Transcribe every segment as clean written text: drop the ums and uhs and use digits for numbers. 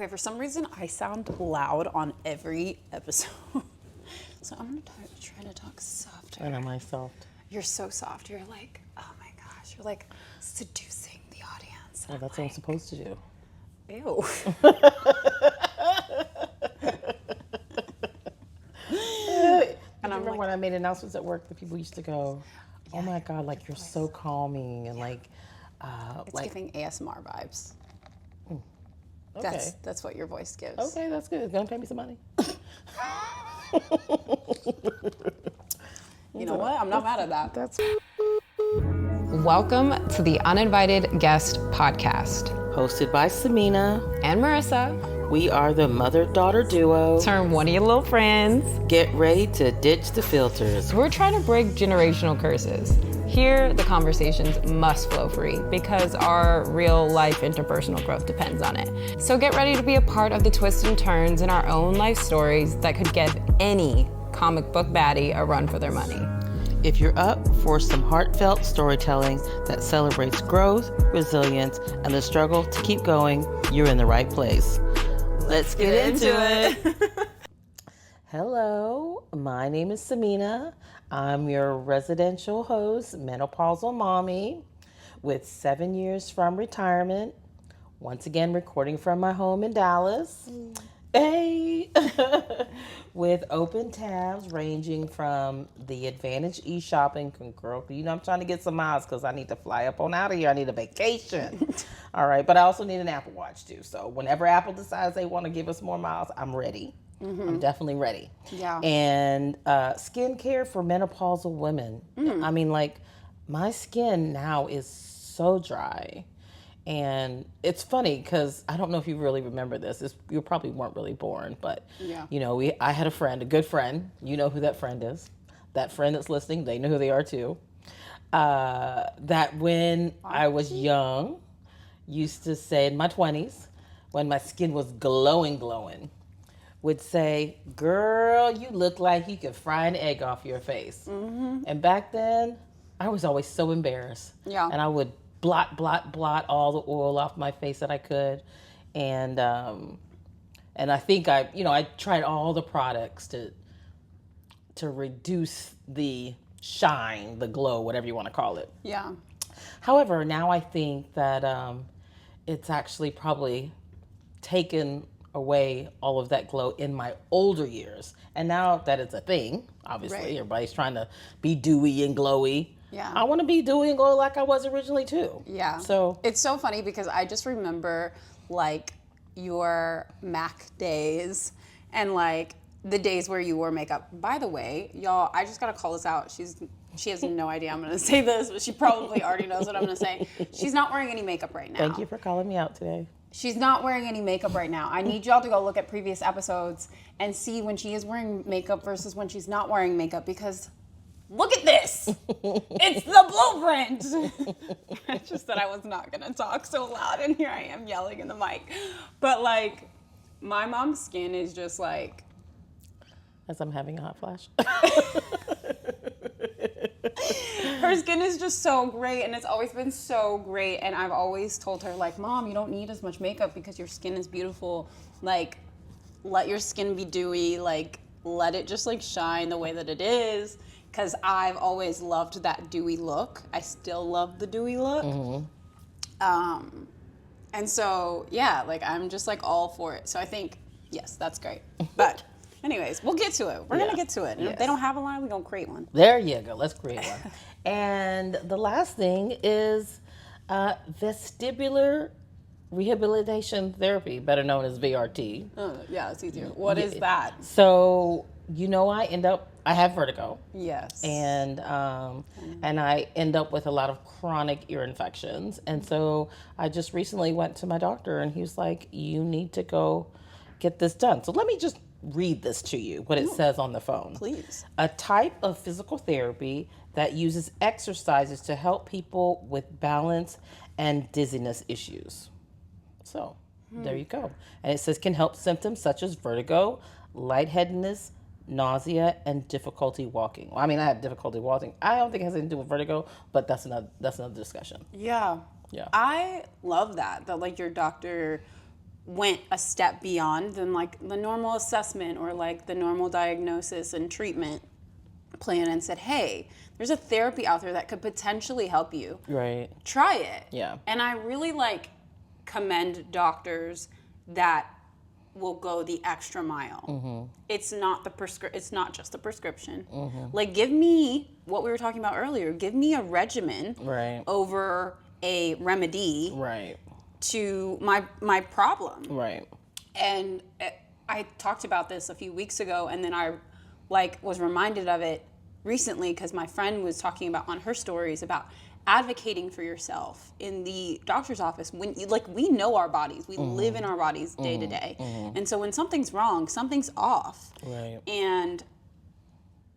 Okay, for some reason, I sound loud on every episode. So I'm going to try to talk softer. And am I soft? You're so soft. You're like, oh my gosh. You're like seducing the audience. Well, that's what I'm supposed to do. Ew. And I remember when I made announcements at work, the people used to go, oh my God, like you're so calming and like... It's giving ASMR vibes. Okay. That's what your voice gives. Okay, that's good. It's going to pay me some money. You know what? I'm not mad at that. That's Welcome to the Uninvited Guest Podcast. hosted by Samina. And Marissa. We are the mother-daughter duo. Turn one of your little friends. Get ready to ditch the filters. We're trying to break generational curses. Here, the conversations must flow free because our real life interpersonal growth depends on it. So get ready to be a part of the twists and turns in our own life stories that could give any comic book baddie a run for their money. If you're up for some heartfelt storytelling that celebrates growth, resilience, and the struggle to keep going, you're in the right place. Let's get into it. Hello, my name is Samina. I'm your residential host, menopausal mommy, with 7 years from retirement. Once again, recording from my home in Dallas. Hey! With open tabs ranging from the Advantage e-shopping. Girl, you know I'm trying to get some miles because I need to fly up on out of here. I need a vacation. All right, but I also need an Apple Watch too. So whenever Apple decides they want to give us more miles, I'm ready. Mm-hmm. I'm definitely ready. Yeah. And skincare for menopausal women. I mean, like, my skin now is so dry. And it's funny because I don't know if you really remember this. You probably weren't really born, but you know, I had a friend, a good friend. You know who that friend is. That friend that's listening, they know who they are too. That when I was young, used to say in my 20s, when my skin was glowing, would say, girl, you look like you could fry an egg off your face. Mm-hmm. And back then, I was always so embarrassed. Yeah. And I would blot all the oil off my face that I could. And I think I tried all the products to reduce the shine, the glow, whatever you want to call it. Yeah. However, now I think that it's actually probably taken away all of that glow in my older years. And now that it's a thing, obviously, everybody's trying to be dewy and glowy. Yeah. I want to be dewy and glow like I was originally too. Yeah. So it's so funny because I just remember like your MAC days and like the days where you wore makeup. By the way, y'all, I just gotta call this out. She has no idea I'm gonna say this, but she probably already knows what I'm gonna say. She's not wearing any makeup right now. Thank you for calling me out today. She's not wearing any makeup right now. I need y'all to go look at previous episodes and see when she is wearing makeup versus when she's not wearing makeup because look at this. It's the blueprint. I just said I was not going to talk so loud, and here I am yelling in the mic. But, like, my mom's skin is just like... As I'm having a hot flash. Her skin is just so great, and it's always been so great. And I've always told her, like, Mom, you don't need as much makeup because your skin is beautiful. Like, let your skin be dewy. Like, let it just, like, shine the way that it is. Because I've always loved that dewy look. I still love the dewy look. Mm-hmm. And so, yeah, like, I'm just, like, all for it. So I think, yes, that's great. But anyways, we'll get to it. We're going to get to it. And if they don't have a line, we're going to create one. There you go. Let's create one. And the last thing is vestibular rehabilitation therapy, better known as VRT. Yeah, it's easier. What is that? So, you know, I have vertigo. Yes. And I end up with a lot of chronic ear infections. And so I just recently went to my doctor and he was like, you need to go get this done. So let me just read this to you, what it says on the phone. Please. A type of physical therapy that uses exercises to help people with balance and dizziness issues. So there you go. And it says can help symptoms such as vertigo, lightheadedness, nausea, and difficulty walking. Well, I mean, I have difficulty walking. I don't think it has anything to do with vertigo, but that's another discussion. Yeah. Yeah. I love that like your doctor went a step beyond than like the normal assessment or like the normal diagnosis and treatment plan and said, hey, there's a therapy out there that could potentially help you. Right. Try it. Yeah. And I really like commend doctors that will go the extra mile. It's not it's not just the prescription. Like, give me what we were talking about earlier. Give me a regimen over a remedy to my problem. Right. And I talked about this a few weeks ago, and then I was reminded of it recently because my friend was talking about on her stories about advocating for yourself in the doctor's office. When we know our bodies, we live in our bodies day to day, and so when something's wrong, something's off. Right. And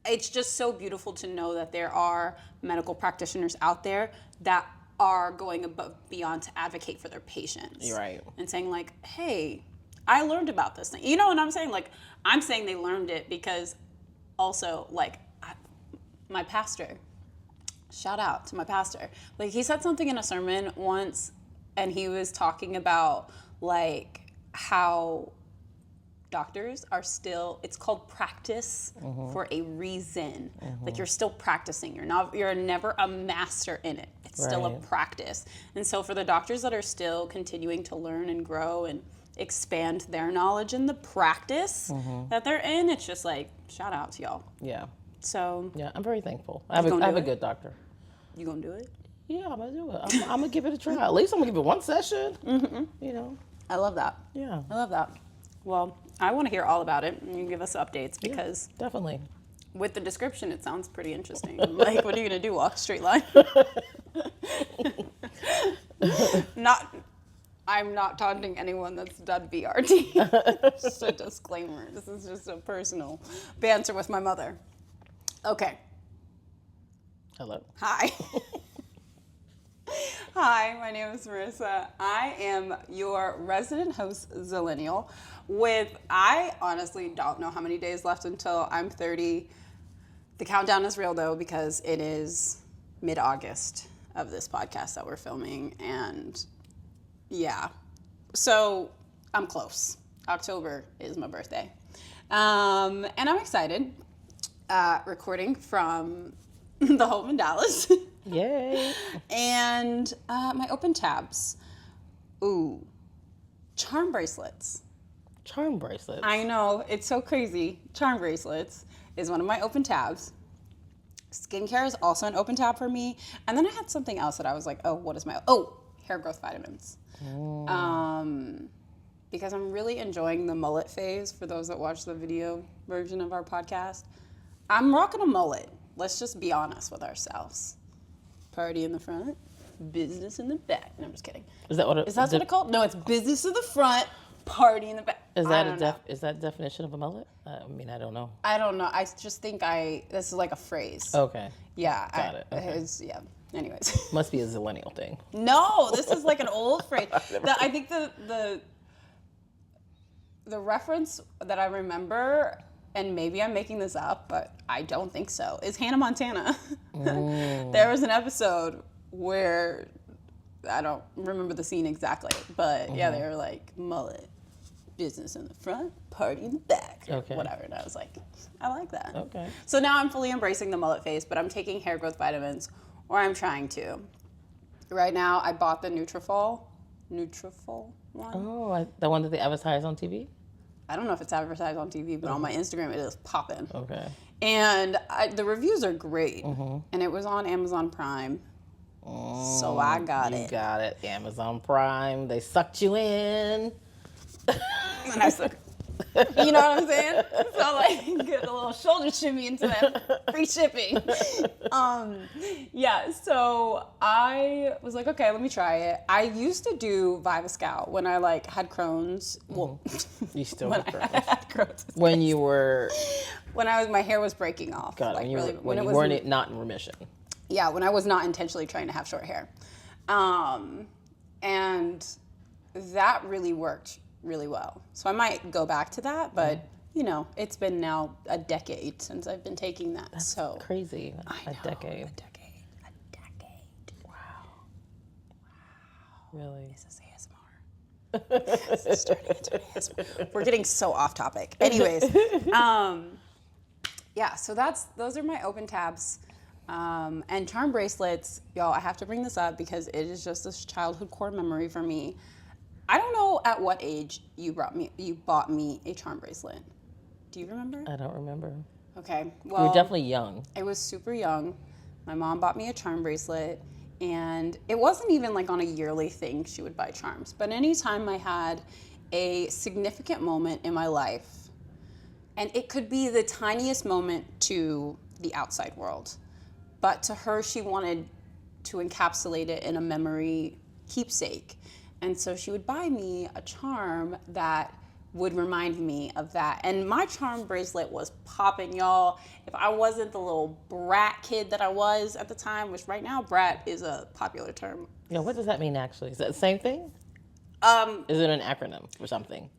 it's just so beautiful to know that there are medical practitioners out there that are going above beyond to advocate for their patients. Right. And saying like, hey, I learned about this thing. You know what I'm saying? Like, I'm saying they learned it because also, like, my pastor, shout out to my pastor. Like, he said something in a sermon once, and he was talking about, like, how doctors are still, it's called practice for a reason. Like, you're still practicing. You're never a master in it. It's still a practice. And so for the doctors that are still continuing to learn and grow and expand their knowledge in the practice that they're in, it's just like, shout out to y'all. Yeah. So yeah, I'm very thankful. I have a good doctor. You gonna do it? Yeah, I'm gonna do it. I'm gonna give it a try. At least I'm gonna give it one session. You know. I love that. Yeah. I love that. Well, I want to hear all about it, and you give us updates because definitely. With the description, it sounds pretty interesting. Like, what are you gonna do? Walk a straight line? I'm not taunting anyone that's done BRT. Just a disclaimer. This is just a personal banter with my mother. Okay. Hello. Hi. Hi, my name is Marissa. I am your resident host, Zillennial, I honestly don't know how many days left until I'm 30. The countdown is real, though, because it is mid-August of this podcast that we're filming, and yeah. So I'm close. October is my birthday. And I'm excited. Recording from the home in Dallas. Yay. And my open tabs. Ooh. Charm bracelets. Charm bracelets. I know. It's so crazy. Charm bracelets is one of my open tabs. Skincare is also an open tab for me. And then I had something else that I was like, hair growth vitamins. Because I'm really enjoying the mullet phase. For those that watch the video version of our podcast, I'm rocking a mullet. Let's just be honest with ourselves. Party in the front, business in the back. No, I'm just kidding. Is that what it called? No, it's business in the front, party in the back. Is that definition of a mullet? I mean, I don't know. I don't know. I just think this is like a phrase. Okay. Yeah. Got it. Okay. Yeah. Anyways. Must be a zillennial thing. No, this is like an old phrase. I think the reference that I remember, and maybe I'm making this up, but I don't think so, is Hannah Montana. There was an episode where, I don't remember the scene exactly, but yeah, they were like, mullet, business in the front, party in the back, or whatever. And I was like, I like that. Okay. So now I'm fully embracing the mullet phase, but I'm taking hair growth vitamins, or I'm trying to. Right now, I bought the Nutrafol one. Oh, the one that they advertise on TV? I don't know if it's advertised on TV, but on my Instagram, it is popping. Okay. And the reviews are great. And it was on Amazon Prime. So I got it. You got it. Amazon Prime. They sucked you in. And I suck. You know what I'm saying? So like, get a little shoulder shimmy into that free shipping. Yeah, so I was like, okay, let me try it. I used to do Viviscal when I like had Crohn's. Well, you still when have I had Crohn's. When you were... When my hair was breaking off. Got it. Like, when you weren't not in remission. Yeah, when I was not intentionally trying to have short hair. And that really worked really well. So I might go back to that, but you know, it's been now a decade since I've been taking that. That's so crazy. I know, a decade. A decade. Wow. Really? This is ASMR. This is turning into an ASMR. We're getting so off topic. Anyways, yeah, so those are my open tabs. And charm bracelets, y'all, I have to bring this up because it is just this childhood core memory for me. I don't know at what age you bought me a charm bracelet. Do you remember? I don't remember. Okay, You well, were definitely young. I was super young. My mom bought me a charm bracelet, and it wasn't even like on a yearly thing she would buy charms. But anytime I had a significant moment in my life, and it could be the tiniest moment to the outside world, but to her, she wanted to encapsulate it in a memory keepsake. And so she would buy me a charm that would remind me of that. And my charm bracelet was popping, y'all. If I wasn't the little brat kid that I was at the time, which right now brat is a popular term. Yeah, what does that mean actually? Is that the same thing? Is it an acronym for something?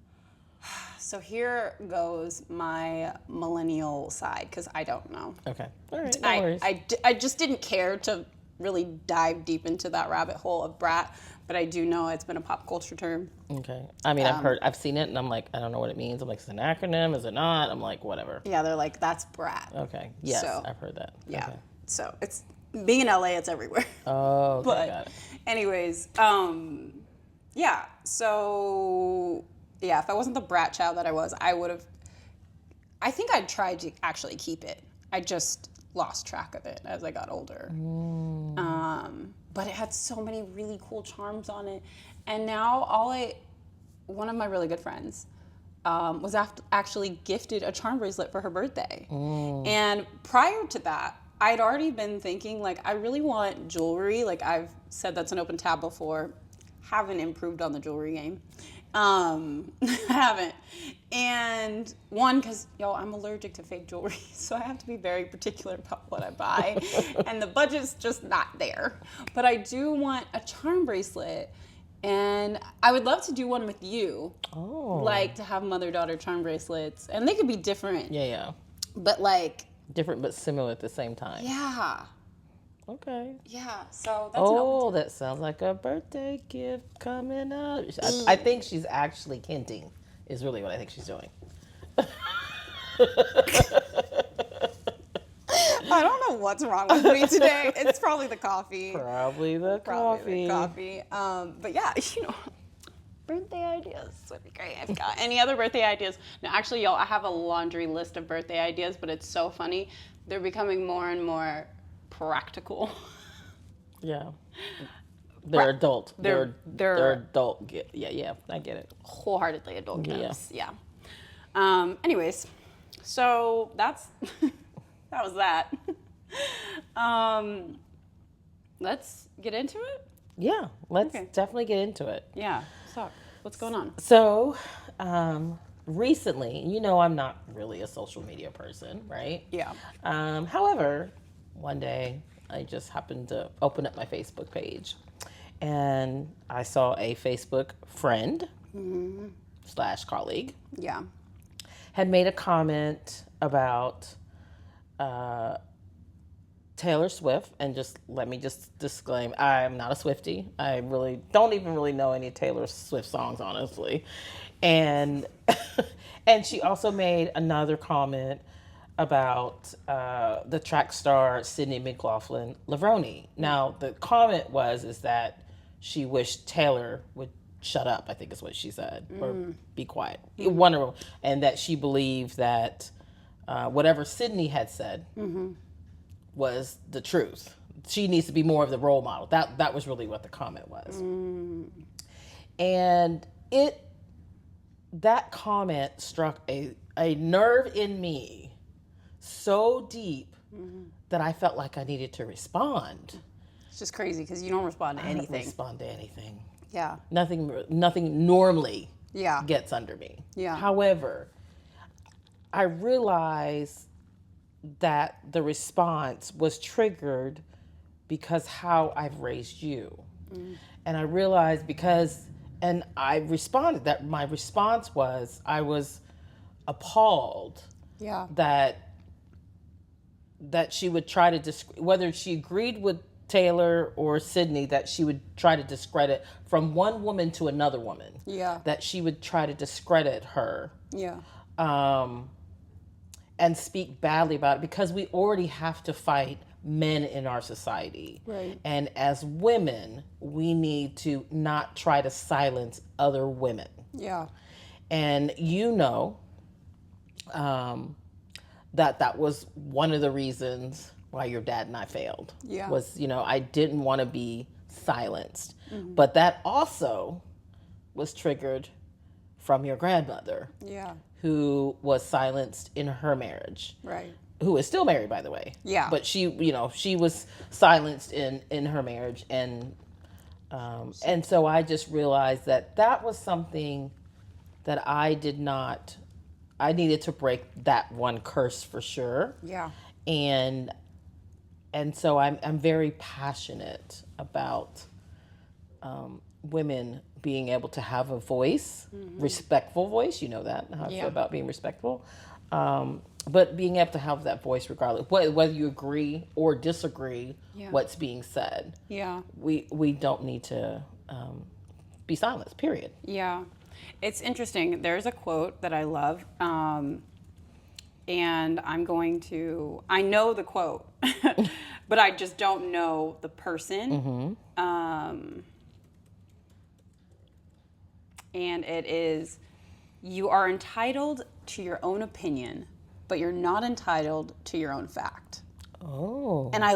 So here goes my millennial side, because I don't know. Okay. All right, no worries. I just didn't care to really dive deep into that rabbit hole of brat, but I do know it's been a pop culture term. Okay. I mean, I've seen it, and I'm like, I don't know what it means. I'm like, is it an acronym? Is it not? I'm like, whatever. Yeah, they're like, that's brat. Okay. Yes, So, I've heard that. Yeah. Okay. So it's, being in LA, it's everywhere. Oh, okay, But got it. anyways, yeah, so yeah, if I wasn't the brat child that I was, I think I'd tried to actually keep it. I just lost track of it as I got older. But it had so many really cool charms on it. And now one of my really good friends was actually gifted a charm bracelet for her birthday. And prior to that, I'd already been thinking, like, I really want jewelry. Like, I've said that's an open tab before. Haven't improved on the jewelry game. Haven't. And one, because, y'all, I'm allergic to fake jewelry, so I have to be very particular about what I buy. And the budget's just not there. But I do want a charm bracelet. And I would love to do one with you. Oh. Like, to have mother-daughter charm bracelets. And they could be different. Yeah. But, like... Different but similar at the same time. Yeah. Okay. Yeah, so that's an open that sounds like a birthday gift coming up. I think she's actually hinting, is really what I think she's doing. I don't know what's wrong with me today. It's probably the coffee. Probably the coffee. But yeah, birthday ideas would be great. I've got any other birthday ideas? No, actually, y'all, I have a laundry list of birthday ideas, but it's so funny. They're becoming more and more practical. Yeah. They're adult. They're adult. Yeah, I get it. Wholeheartedly adult gifts. Yeah. Anyways, so that was that. Let's get into it. Yeah, let's definitely get into it. Yeah. So, what's going on? So, recently, I'm not really a social media person, right? Yeah. However, one day I just happened to open up my Facebook page and I saw a Facebook friend / colleague Yeah. had made a comment about Taylor Swift, and let me disclaim, I'm not a Swiftie. I really don't even really know any Taylor Swift songs, honestly. And and she also made another comment about the track star Sydney McLaughlin-Lavroni. Now, the comment is that she wished Taylor would shut up, I think is what she said, or be quiet. Wonderful. And that she believed that whatever Sydney had said was the truth. She needs to be more of the role model. That was really what the comment was. And that comment struck a nerve in me so deep that I felt like I needed to respond. It's just crazy because you don't respond to anything. I don't respond to anything. Yeah. Nothing normally gets under me. Yeah. However, I realized that the response was triggered because how I've raised you. And I realized and I responded that my response was, I was appalled that she would try to whether she agreed with Taylor or Sydney that she would try to discredit from one woman to another woman. Yeah. That she would try to discredit her. Yeah. And speak badly about it because we already have to fight men in our society. Right. And as women, we need to not try to silence other women. Yeah. And that was one of the reasons why your dad and I failed. Yeah. Was, I didn't want to be silenced. Mm-hmm. But that also was triggered from your grandmother. Yeah. Who was silenced in her marriage. Right. Who is still married, by the way. Yeah. But she was silenced in her marriage. And so I just realized that was something that I needed to break that one curse for sure. Yeah. And so I'm very passionate about women being able to have a voice, respectful voice. You know that, how I feel about being respectful. But being able to have that voice regardless, whether you agree or disagree what's being said. Yeah. We don't need to be silenced, period. Yeah. It's interesting. There's a quote that I love, and I know the quote, but I just don't know the person. Mm-hmm. And it is, you are entitled to your own opinion, but you're not entitled to your own fact. Oh. And I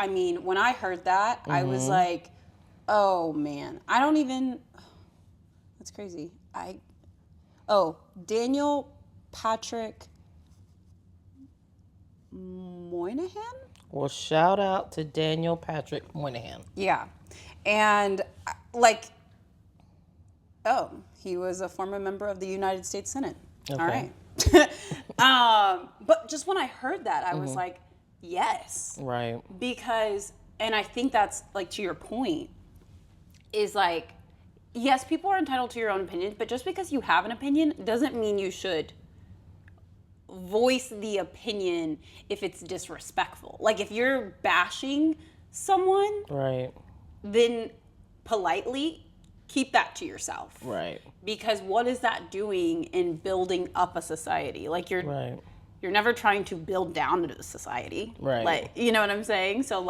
mean, when I heard that, I was like, oh man, that's crazy. Daniel Patrick Moynihan? Well, shout out to Daniel Patrick Moynihan. Yeah. And he was a former member of the United States Senate. Okay. All right. But just when I heard that, I was like, yes. Right. Because, and I think that's to your point, is yes, people are entitled to your own opinion, but just because you have an opinion doesn't mean you should voice the opinion if it's disrespectful. If you're bashing someone, right, then politely keep that to yourself. Right. Because what is that doing in building up a society? You're never trying to build down a society. Right. You know what I'm saying? So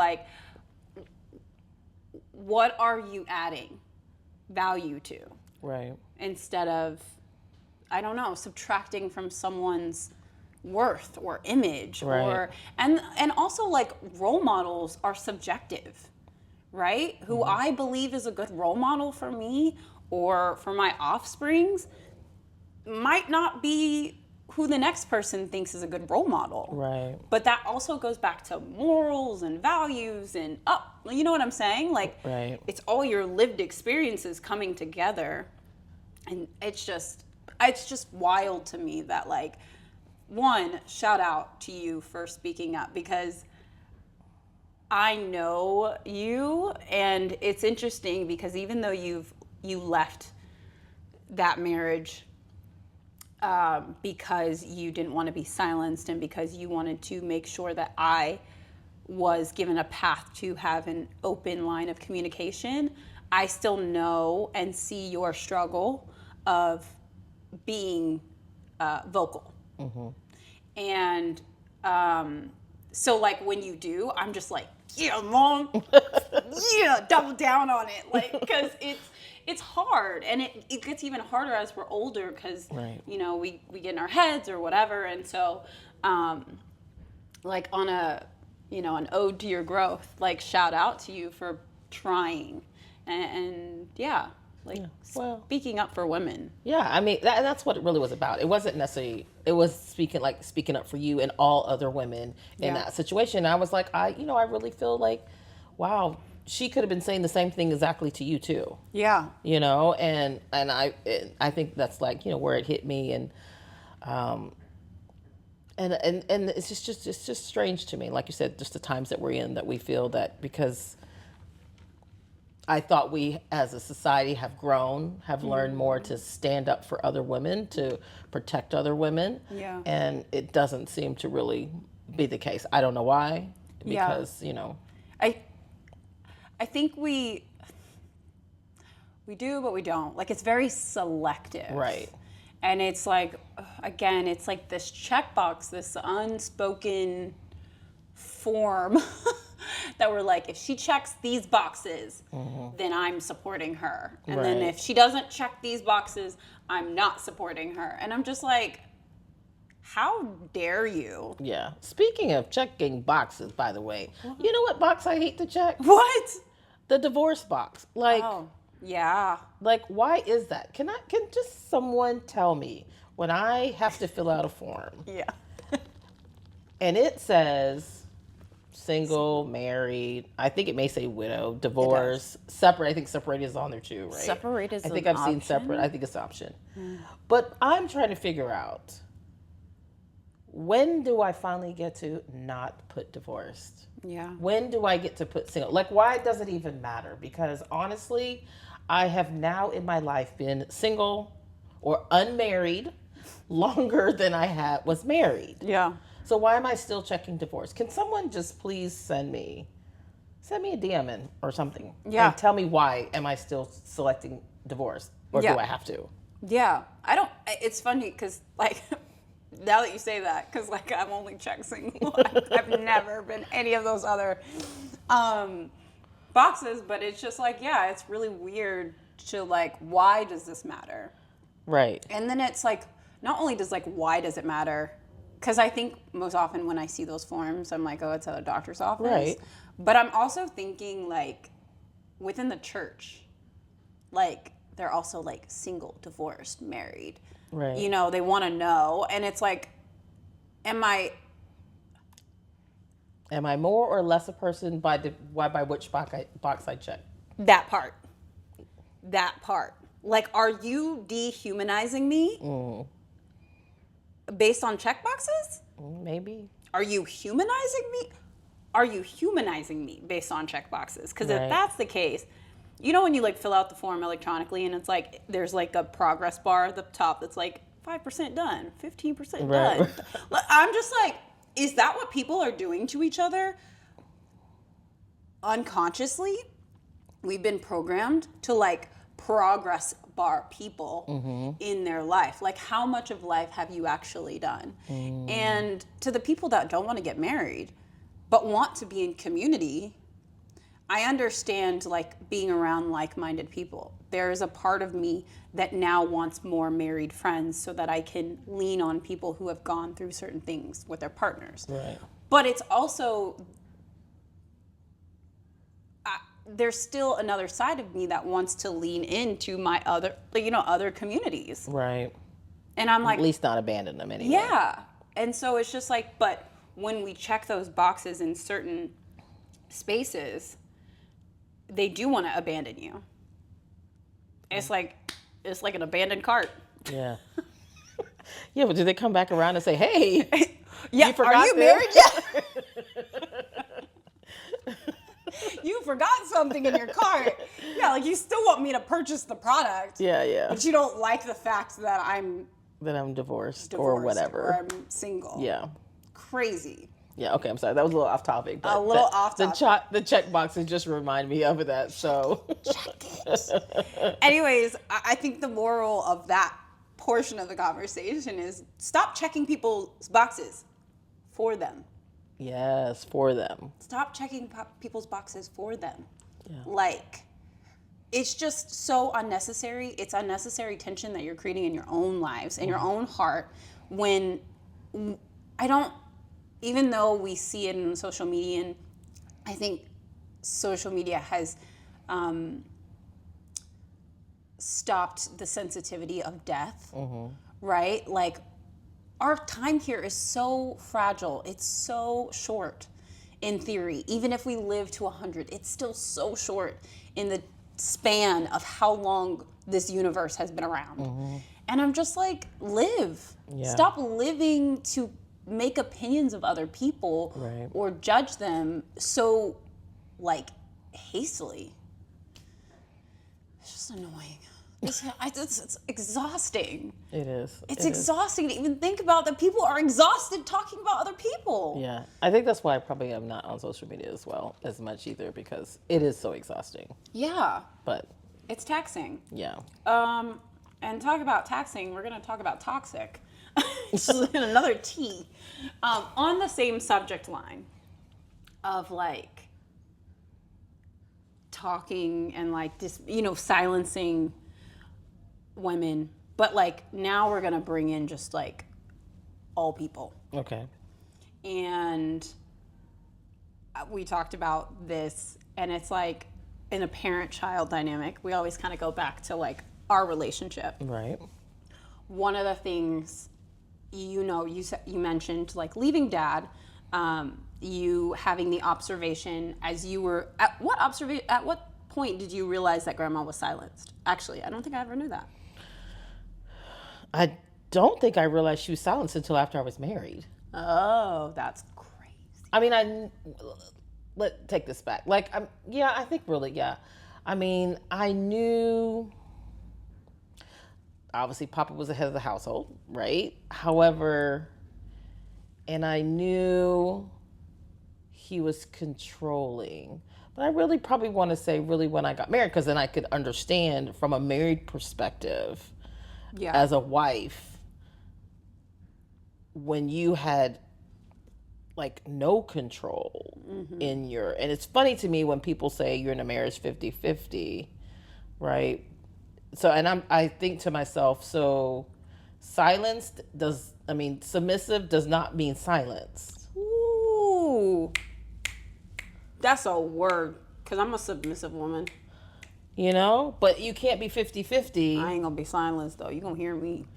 what are you adding value to? Right. Instead of, I don't know, subtracting from someone's worth or image. Right. And also role models are subjective. Right? Who I believe is a good role model for me or for my offsprings might not be who the next person thinks is a good role model. Right. But that also goes back to morals and values and you know what I'm saying? Right. It's all your lived experiences coming together. And it's just wild to me that one, shout out to you for speaking up, because I know you, and it's interesting because even though you left that marriage because you didn't want to be silenced and because you wanted to make sure that I was given a path to have an open line of communication, I still know and see your struggle of being vocal. Mm-hmm. And so when you do, I'm just yeah, mom, yeah, double down on it, because it's hard, and it gets even harder as we're older, because we get in our heads or whatever, and so on a an ode to your growth, shout out to you for trying and speaking up for women. Yeah, I mean that's what it really was about. It wasn't necessarily. It was speaking up for you and all other women in that situation. I was I really feel wow, she could have been saying the same thing exactly to you too. Yeah. And I think that's where it hit me, and it's just strange to me, like you said, just the times that we're in, that we feel that because I thought we as a society have grown, have learned more to stand up for other women, to protect other women. Yeah. And it doesn't seem to really be the case. I don't know why, because, I think we do, but we don't. Like, it's very selective. Right. And it's like, again, it's like this checkbox, this unspoken form that we're like, if she checks these boxes, then I'm supporting her. And then Right. if she doesn't check these boxes, I'm not supporting her. And I'm just like, how dare you? Yeah. Speaking of checking boxes, by the way, you know what box I hate to check? What? The divorce box. Like, Oh, yeah. like, why is that? Can just someone tell me when I have to fill out a form Yeah. and it says single, married, I think it may say widow, divorce, separate. I think separated is on there too, right? Separate is I think an I've seen option? separate. I think it's an option. But I'm trying to figure out, when do I finally get to not put divorced? Yeah. When do I get to put single? Like, why does it even matter? Because honestly, I have now in my life been single or unmarried longer than I was married. Yeah. So why am I still checking divorce? Can someone just please send me a DM in or something? Yeah. And tell me, why am I still selecting divorce? Or Yeah. do I have to? Yeah. It's funny because, like, now that you say that, because, like, I'm only check single. I've never been any of those other boxes, but it's just like, yeah, it's really weird to, like, why does this matter? Right. And then it's like, not only does, like, why does it matter? Because I think most often when I see those forms, I'm like, oh, it's at a doctor's office. Right. But I'm also thinking, like, within the church, like, they're also, like, single, divorced, married. Right. You know, they want to know. And it's like, am I more or less a person by which box I check? that part? Like, are you dehumanizing me based on check boxes? Maybe. Are you humanizing me? Are you humanizing me based on check boxes? Because Right. if that's the case, you know when you, like, fill out the form electronically and it's like there's, like, a progress bar at the top that's like 5% done, 15% Right. done. I'm just like, is that what people are doing to each other unconsciously? We've been programmed to, like, progress bar people in their life. Like, how much of life have you actually done? And to the people that don't want to get married but want to be in community, I understand, like, being around like-minded people. There is a part of me that now wants more married friends so that I can lean on people who have gone through certain things with their partners. Right. But it's also, there's still another side of me that wants to lean into my other communities. Right. And I'm like, At least not abandon them anyway. yeah. And so it's just like, but when we check those boxes in certain spaces, they do want to abandon you. It's like an abandoned cart. Yeah. Yeah, but do they come back around and say, hey, Yeah, you forgot are you this? married yet? You forgot something in your cart. Yeah, like, you still want me to purchase the product. Yeah, yeah. But you don't like the fact that I'm That I'm divorced divorced or whatever. or I'm single. Yeah. Crazy. Yeah, okay, I'm sorry. That was a little off topic. But A little off topic. The check boxes just remind me of that, so. Check it. Anyways, I think the moral of that portion of the conversation is stop checking people's boxes for them. Yes, for them. Stop checking people's boxes for them. Yeah. Like, it's just so unnecessary. It's unnecessary tension that you're creating in your own lives, in your own heart, when even though we see it in social media, and I think social media has stopped the sensitivity of death, right? Like, our time here is so fragile. It's so short in theory. Even if we live to 100, it's still so short in the span of how long this universe has been around. And I'm just like, live. Yeah. Stop living to make opinions of other people Right. or judge them so, like, hastily. It's just annoying. It's exhausting. It is. It's exhausting to even think about that people are exhausted talking about other people. Yeah. I think that's why I probably am not on social media as much either, because it is so exhausting. Yeah. But it's taxing. yeah. And talk about taxing, we're going to talk about toxic. Another T. On the same subject line of like talking and like just, silencing women, but like now we're going to bring in just like all people. Okay. And we talked about this, and it's like in a parent-child dynamic, we always kind of go back to like our relationship. Right. One of the things, you mentioned like leaving dad, you having the observation as you were at what point did you realize that grandma was silenced? Actually, I don't think I ever knew that. I don't think I realized she was silenced until after I was married. Oh, that's crazy. I mean, let's take this back. Like, I think really, yeah. I mean, I knew, obviously Papa was the head of the household, right? However, and I knew he was controlling. But I really probably want to say really when I got married, because then I could understand from a married perspective, as a wife, when you had like no control in your, and it's funny to me when people say you're in a marriage 50-50, right? So, and I think to myself, so submissive does not mean silenced. Ooh, that's a word, because I'm a submissive woman. But you can't be 50-50. I ain't gonna be silenced though. You gonna hear me.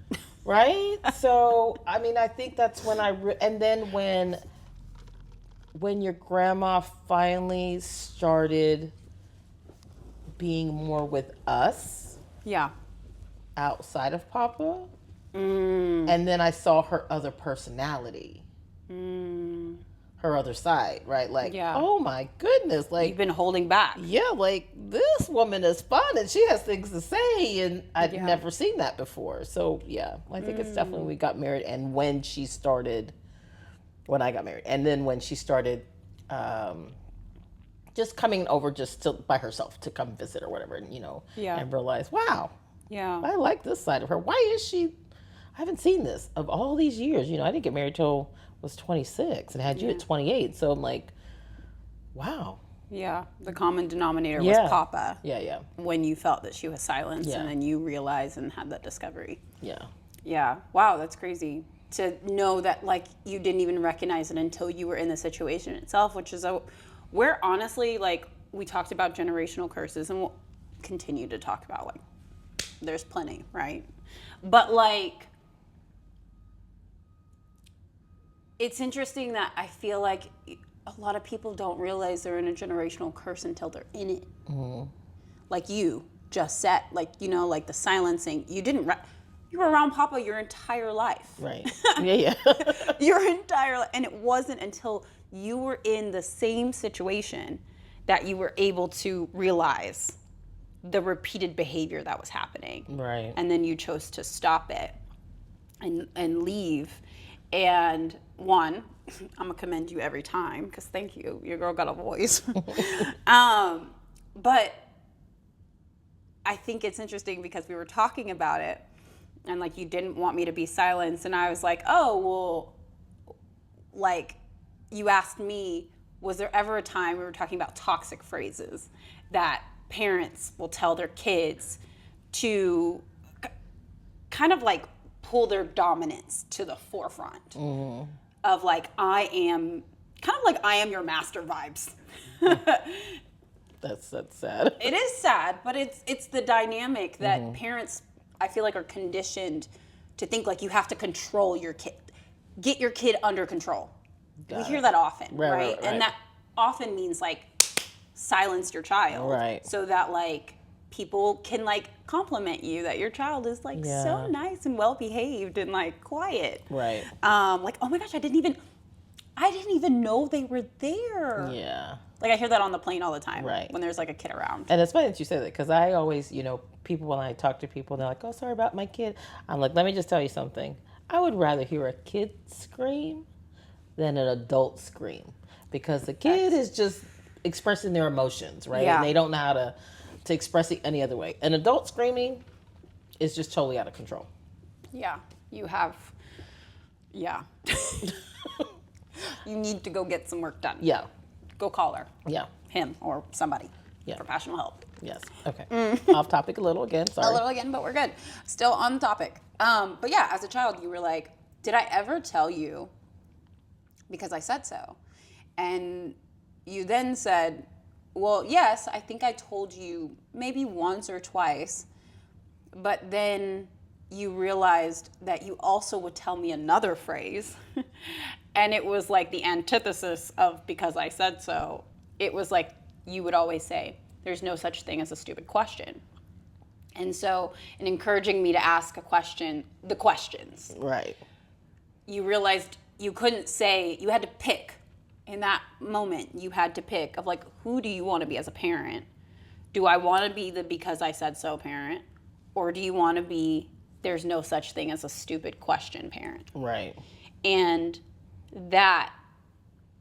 Right? So, I mean, I think that's when and then when your grandma finally started being more with us. Yeah. Outside of Papa. And then I saw her other personality. Her other side, right? Like, oh my goodness. Like, you've been holding back. Yeah, like this woman is fun and she has things to say, and I'd never seen that before. So yeah, I think it's definitely we got married, and when I got married, and then when she started just coming over by herself to come visit or whatever, and and realize, wow, I like this side of her. Why is she? I haven't seen this of all these years. I didn't get married till I was 26 and had you at 28. So I'm like, wow. Yeah, the common denominator was Papa. Yeah. When you felt that she was silenced, and then you realized and had that discovery. Yeah. Yeah. Wow, that's crazy to know that like you didn't even recognize it until you were in the situation itself, which is where honestly, like, we talked about generational curses, and we'll continue to talk about, like, there's plenty, right? But like, it's interesting that I feel like a lot of people don't realize they're in a generational curse until they're in it. Like you just said, like, like the silencing. You were around Papa your entire life. Right. Yeah. Your entire life. And it wasn't until you were in the same situation that you were able to realize the repeated behavior that was happening. Right. And then you chose to stop it and leave. And one, I'm gonna commend you every time, because thank you. Your girl got a voice. But I think it's interesting because we were talking about it, and like you didn't want me to be silenced, and I was like, oh, well, like you asked me, was there ever a time, we were talking about toxic phrases that parents will tell their kids to kind of like pull their dominance to the forefront of like, I am your master vibes. That's sad. It is sad, but it's the dynamic that parents, I feel like, are conditioned to think like you have to control your kid, get your kid under control. We hear that often, right? And that often means like silence your child, right? So that like people can like compliment you that your child is like so nice and well behaved and like quiet, right? Like, oh my gosh, I didn't even know they were there. Yeah. Like, I hear that on the plane all the time. Right. When there's, like, a kid around. And it's funny that you say that, because I always, people, when I talk to people, they're like, oh, sorry about my kid. I'm like, let me just tell you something. I would rather hear a kid scream than an adult scream, because the kid is just expressing their emotions, right? Yeah. And they don't know how to express it any other way. An adult screaming is just totally out of control. Yeah. You need to go get some work done. Yeah. Go call her. Yeah. Him or somebody. Yeah. Professional help. Yes. Okay. Off topic a little again. Sorry. A little again, but we're good. Still on topic. But yeah, as a child, you were like, did I ever tell you because I said so? And you then said, well, yes, I think I told you maybe once or twice, but then you realized that you also would tell me another phrase. And it was like the antithesis of because I said so. It was like you would always say, there's no such thing as a stupid question. And so in encouraging me to ask the questions, Right. you realized you couldn't say, you had to pick. In that moment, you had to pick of like, who do you want to be as a parent? Do I want to be the because I said so parent? Or do you want to be, there's no such thing as a stupid question parent? Right. And that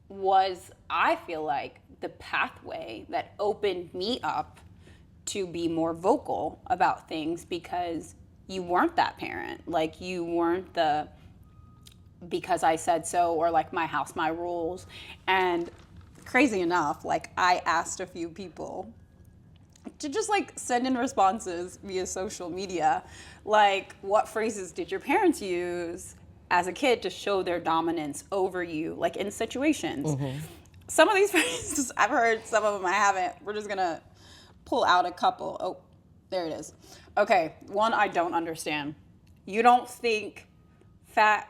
was, I feel like, the pathway that opened me up to be more vocal about things, because you weren't that parent. Like, you weren't the because I said so, or like my house, my rules. And crazy enough, like, I asked a few people to just like send in responses via social media. Like, what phrases did your parents use as a kid to show their dominance over you, like in situations? Mm-hmm. Some of these phrases I've heard, some of them I haven't. We're just gonna pull out a couple. Oh, there it is. Okay, one I don't understand. You don't think fat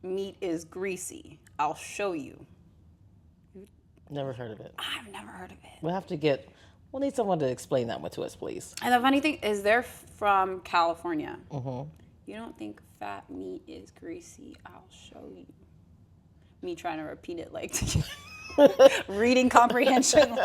meat is greasy. I'll show you. Never heard of it. I've never heard of it. We'll need someone to explain that one to us, please. And the funny thing is, they're from California. Mm-hmm. You don't think fat meat is greasy? I'll show you. Me trying to repeat it like reading comprehension.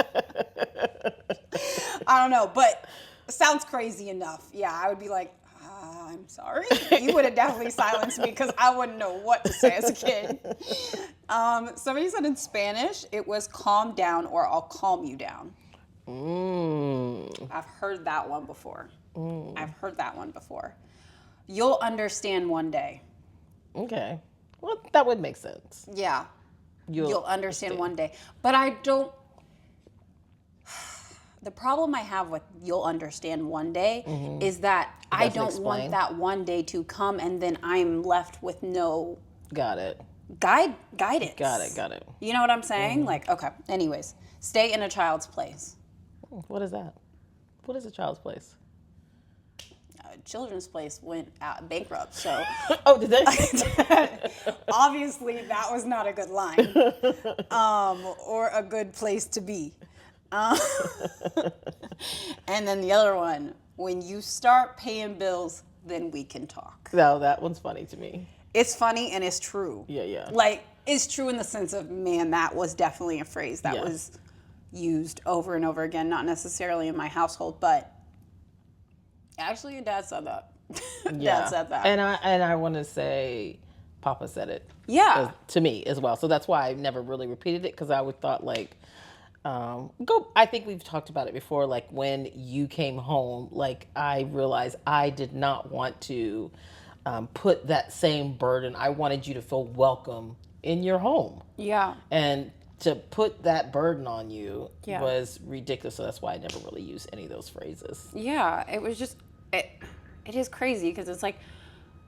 I don't know, but it sounds crazy enough. Yeah, I would be like, I'm sorry. You would have definitely silenced me because I wouldn't know what to say as a kid. Somebody said in Spanish, it was calm down or I'll calm you down. I've heard that one before. You'll understand one day. Okay. Well, that would make sense. Yeah. You'll understand one day. But I don't... The problem I have with you'll understand one day is that I don't want that one day to come and then I'm left with no... Got it. Guidance. Got it. You know what I'm saying? Like, okay. Anyways, stay in a child's place. What is that? What is a child's place? Children's place went bankrupt, so... Oh, did they? Obviously, that was not a good line. Or a good place to be. And then the other one, when you start paying bills, then we can talk. No, that one's funny to me. It's funny and it's true. Yeah. Like, it's true in the sense of, man, that was definitely a phrase that was used over and over again, not necessarily in my household, but actually your dad said that. Dad said that. And I want to say Papa said it. Yeah. To me as well. So that's why I never really repeated it, because I would thought like, I think we've talked about it before, like when you came home, like I realized I did not want to put that same burden. I wanted you to feel welcome in your home. Yeah. And to put that burden on you was ridiculous. So that's why I never really used any of those phrases. Yeah, it was just, it is crazy because it's like,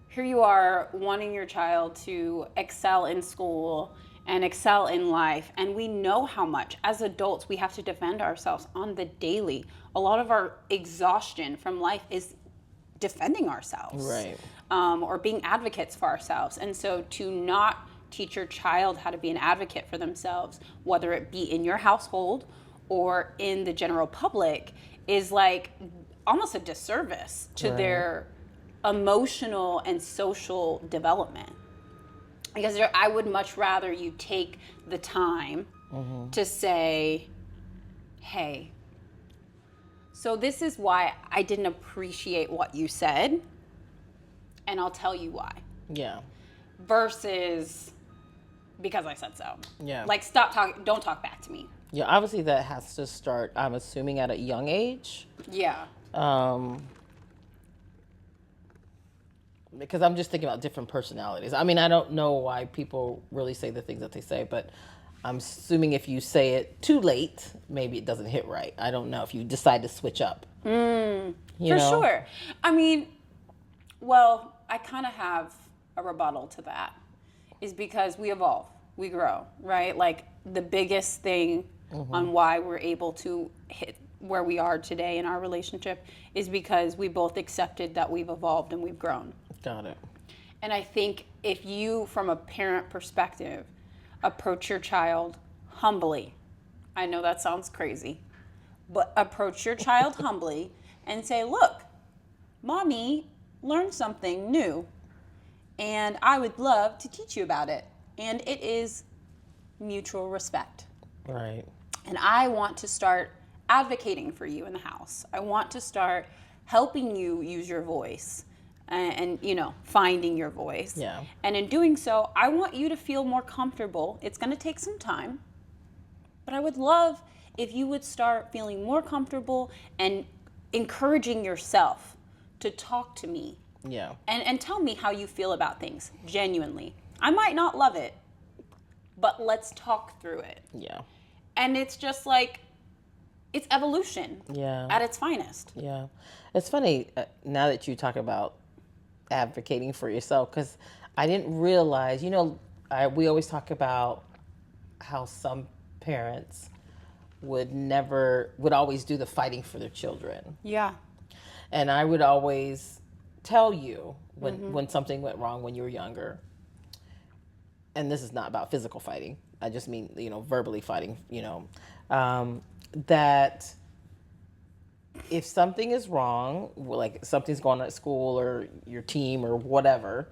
here you are wanting your child to excel in school and excel in life. And we know how much, as adults, we have to defend ourselves on the daily. A lot of our exhaustion from life is defending ourselves. Right. Or being advocates for ourselves. And so to not teach your child how to be an advocate for themselves, whether it be in your household or in the general public, is like almost a disservice to their emotional and social development. Because I would much rather you take the time to say, hey, so this is why I didn't appreciate what you said, and I'll tell you why. Yeah. Versus because I said so. Yeah. Like, stop talking, don't talk back to me. Yeah, obviously that has to start, I'm assuming, at a young age. Yeah. Because I'm just thinking about different personalities. I mean, I don't know why people really say the things that they say, but I'm assuming if you say it too late, maybe it doesn't hit right. I don't know if you decide to switch up. For sure. I mean, well, I kind of have a rebuttal to that, is because we evolve, we grow, right? Like, the biggest thing on why we're able to hit where we are today in our relationship is because we both accepted that we've evolved and we've grown. Got it. And I think if you, from a parent perspective, approach your child humbly, I know that sounds crazy, but approach your child humbly and say, look, mommy learned something new, and I would love to teach you about it. And it is mutual respect. Right. And I want to start advocating for you in the house. I want to start helping you use your voice and you know, finding your voice. Yeah. And in doing so, I want you to feel more comfortable. It's going to take some time, but I would love if you would start feeling more comfortable and encouraging yourself to talk to me. Yeah. And tell me how you feel about things, genuinely. I might not love it, but let's talk through it. Yeah. And it's just like, it's evolution Yeah. at its finest. Yeah. It's funny now that you talk about advocating for yourself, because I didn't realize, you know, we always talk about how some parents would always do the fighting for their children. Yeah. And I would always tell you when something went wrong when you were younger, and this is not about physical fighting, I just mean, you know, verbally fighting, you know, that if something is wrong, like something's going on at school or your team or whatever,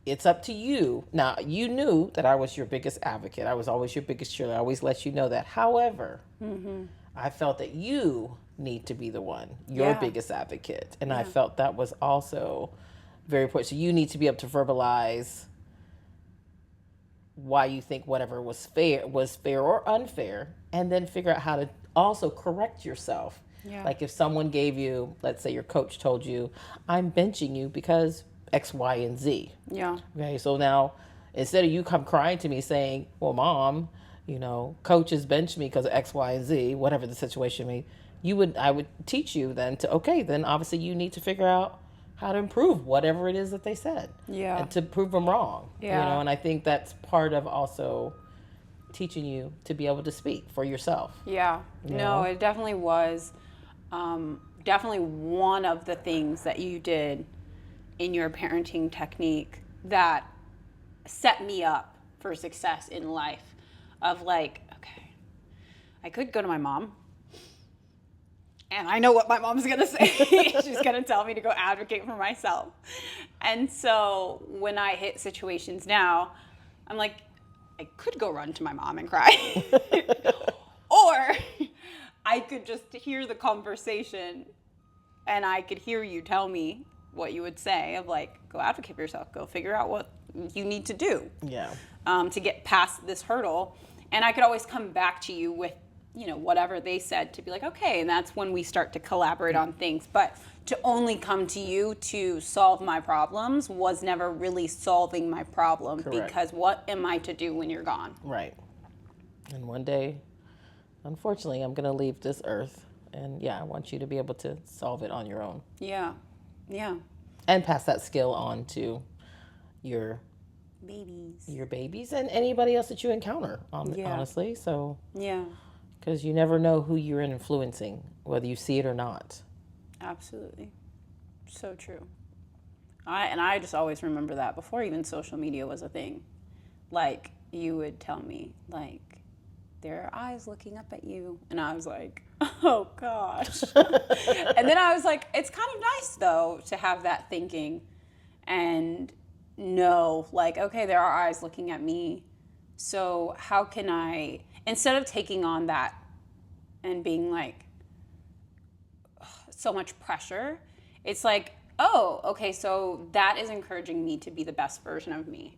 it's up to you. Now, you knew that I was your biggest advocate. I was always your biggest cheerleader. I always let you know that. However, I felt that you need to be the one, your biggest advocate. And I felt that was also very important. So you need to be able to verbalize why you think whatever was fair or unfair, and then figure out how to also correct yourself. Yeah. Like if someone gave you, let's say your coach told you, I'm benching you because X, Y, and Z. Yeah. Okay, so now instead of you come crying to me saying, well, mom, you know, coach has benched me because of X, Y, and Z, whatever the situation may be, I would teach you then to, okay, then obviously you need to figure out how to improve whatever it is that they said. Yeah. And to prove them wrong. Yeah. You know, and I think that's part of also teaching you to be able to speak for yourself. Yeah. No, it definitely was. Definitely one of the things that you did in your parenting technique that set me up for success in life, of like, okay, I could go to my mom, and I know what my mom's gonna say. She's gonna tell me to go advocate for myself. And so when I hit situations now, I'm like, I could go run to my mom and cry. Or I could just hear the conversation, and I could hear you tell me what you would say, of like, go advocate for yourself, go figure out what you need to do to get past this hurdle. And I could always come back to you with, you know, whatever they said, to be like, okay, and that's when we start to collaborate on things. But to only come to you to solve my problems was never really solving my problem. Correct. Because what am I to do when you're gone? Right. And one day, unfortunately, I'm going to leave this earth. And I want you to be able to solve it on your own. Yeah. Yeah. And pass that skill on to your babies and anybody else that you encounter, honestly. So, because you never know who you're influencing, whether you see it or not. Absolutely. So true. I just always remember that before even social media was a thing. Like, you would tell me, like, there are eyes looking up at you. And I was like, oh, gosh. And then I was like, it's kind of nice, though, to have that thinking and know, like, okay, there are eyes looking at me. So how can I, instead of taking on that and being like, so much pressure, it's like, oh, okay, so that is encouraging me to be the best version of me.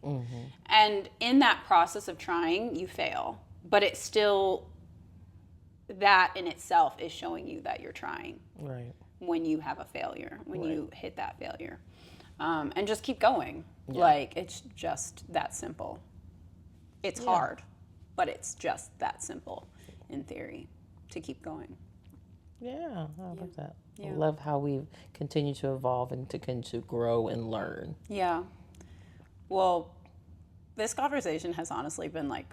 And in that process of trying, you fail. But it's still, that in itself is showing you that you're trying. Right. When you have a failure, when you hit that failure. And just keep going. Like, it's just that simple. It's hard, but it's just that simple in theory to keep going. Yeah, I love that. Yeah. I love how we continue to evolve and to continue to grow and learn. Yeah. Well, this conversation has honestly been like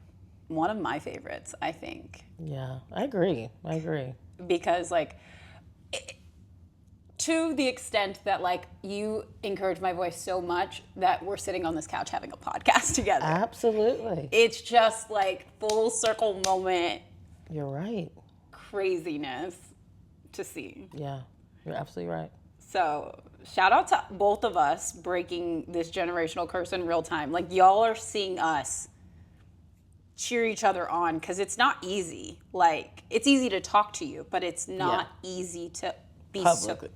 one of my favorites, I think. Yeah, I agree. Because like, to the extent that like you encourage my voice so much that we're sitting on this couch having a podcast together. Absolutely. It's just like full circle moment You're right. craziness to see. Yeah, you're absolutely right. So shout out to both of us breaking this generational curse in real time. Like, y'all are seeing us cheer each other on, because it's not easy. Like, it's easy to talk to you, but it's not easy to be Publicly.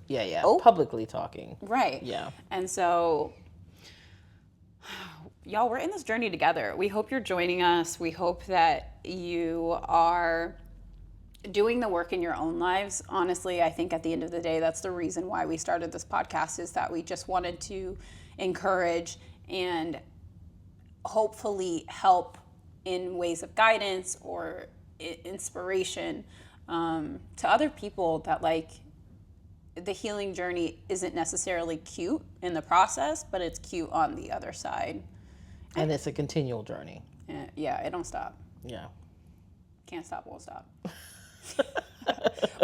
Publicly talking. Right. Yeah. And so, y'all, we're in this journey together. We hope you're joining us. We hope that you are doing the work in your own lives. Honestly, I think at the end of the day, that's the reason why we started this podcast, is that we just wanted to encourage and hopefully help in ways of guidance or inspiration to other people, that like the healing journey isn't necessarily cute in the process, but it's cute on the other side. And it's a continual journey. Yeah, it don't stop. Yeah. Can't stop, won't stop.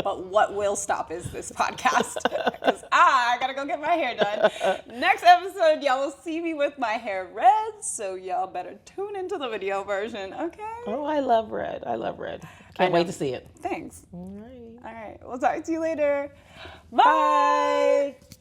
But what will stop is this podcast, because I gotta go get my hair done. Next episode, y'all will see me with my hair red, so y'all better tune into the video version, okay? Oh, I love red. Can't wait to see it. Thanks. All right. All right, we'll talk to you later. Bye.